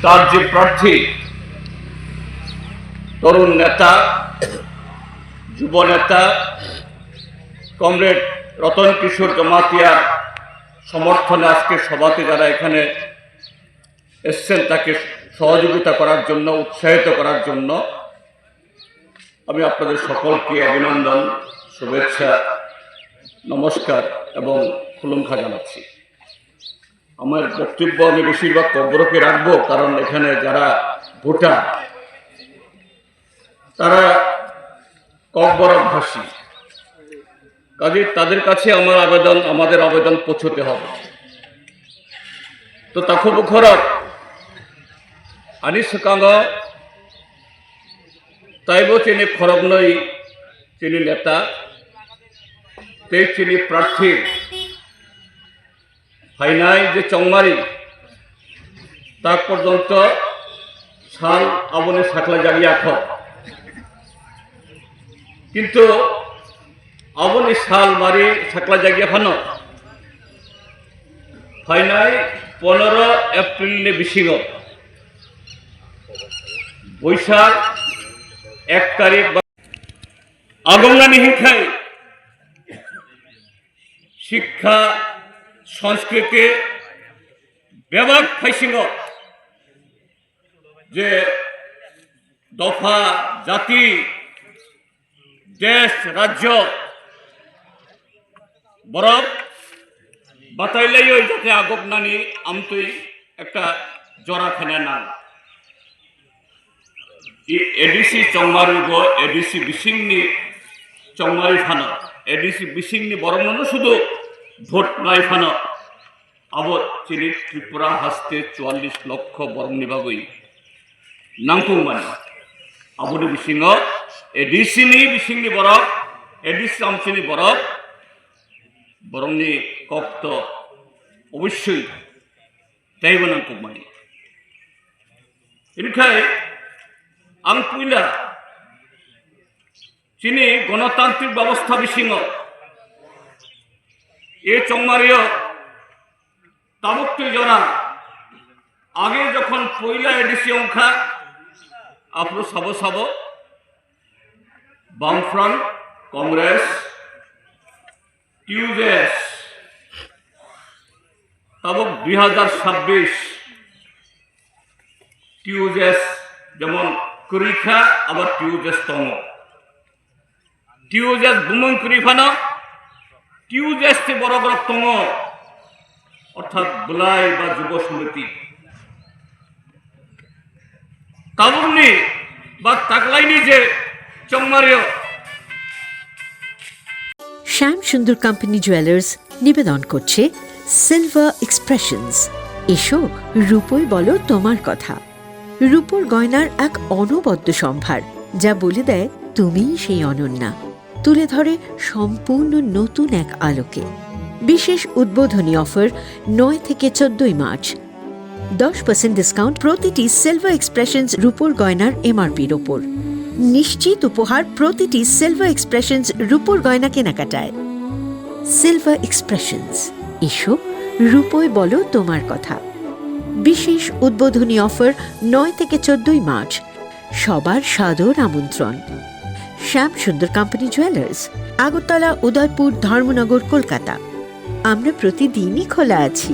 তার যে প্রার্থী, তরুণ নেতা, যুব নেতা কমরেড রতন কিশোর জমাতিয়ার সমর্থনে আজকে সভাতে যারা এখানে এসছেন তাকে সহযোগিতা করার জন্য, উৎসাহিত করার জন্য আমি আপনাদের সকলকে অভিনন্দন, শুভেচ্ছা, নমস্কার এবং খুলুমখা জানাচ্ছি। আমার বক্তব্য আমি বেশিরভাগ কব্বরকে রাখবো, কারণ এখানে যারা ভোটার তারা কব্বরভাষী, কাজে তাদের কাছে আমাদের আবেদন পৌঁছতে হবে। তো তাকু বুখরক আনি সকাঙ্গ তাইব চিনি খরক নই চিনি নেতা তে চিনি প্রার্থী ফাইনাই যে চংমারি তাক পর্যন্ত সাল আবনে সাকলা জাগিয়ে আখ, কিন্তু আবনি সাল মারি সাকলা জাগিয়ে ফানো ফাইনাই 15 এপ্রিল বিশিং বৈশাখ 1 তারিখ আগমনানি হিংখাই শিক্ষা সংস্কৃতি ব্যাপক ফাইসিং যে দফা জাতি দেশ রাজ্য বরফ বাতাইলাই যাতে আগমনানি আমতই একটা জরাখানা নাম এডিসি চংমারিগ এডিসি বিশিংনি চংমারি ফানো এডিসি বিশিংনি বরং শুধু ভোট নয় ফানো আবো চিনি ত্রিপুরা হাসতে 44 লক্ষ বরং নিবাগই নাংকুং মানে আবুনি বিশিং এডিসিনি বিশিংনি বরফ এডিসি আমচিনি বরফ বরংনি কক্ত অবশ্যই তাইব নাংকুং মানে এনিখায় आं पुइला चिनी गणतांत्रिक व्यवस्था बिसिंग ए चंगमारियो ताबुक्ति जना आगे जखन पयला एडिसि अंखा आपनो साबो साबो बामफ्रंट कांग्रेस टीयूजेस ताबुक 2026 टीयूजेस যেমন কুরিখা আবার টিউজেস তং টিউজেস বুমং কুরিফানো টিউজেস তে বড় বড় তং অর্থাৎ বুলাই বা যুব সমিতি কাবুনি বা তাকলাইনি যে চংমারিও শ্যাম সুন্দর কোম্পানি জুয়েলার্স নিবেদন করছে সিলভার এক্সপ্রেশনস। এসো রূপই বলো তোমার কথা। রূপোর গয়নার এক অনবদ্য সম্ভার, যা বলে দেয় তুমিই সেই অনন্যা, তুলে ধরে সম্পূর্ণ নতুন এক আলোকে। বিশেষ উদ্বোধনী অফার 9 থেকে 14 মার্চ, 10% ডিসকাউন্ট প্রতিটি সিলভার এক্সপ্রেশনস রূপোর গয়নার এমআরপির ওপর। নিশ্চিত উপহার প্রতিটি সিলভার এক্সপ্রেশনস রূপোর গয়না কেনাকাটায়। সিলভার এক্সপ্রেশনস, এসো রূপই বলো তোমার কথা। বিশেষ উদ্বোধনী অফার 9 থেকে 14 মার্চ, সবার সাদর আমন্ত্রণ। শ্যাম সুন্দর কোম্পানি জুয়েলার্স, আগরতলা, উদয়পুর, ধর্মনগর, কলকাতা। আমরা প্রতিদিনই খোলা আছি।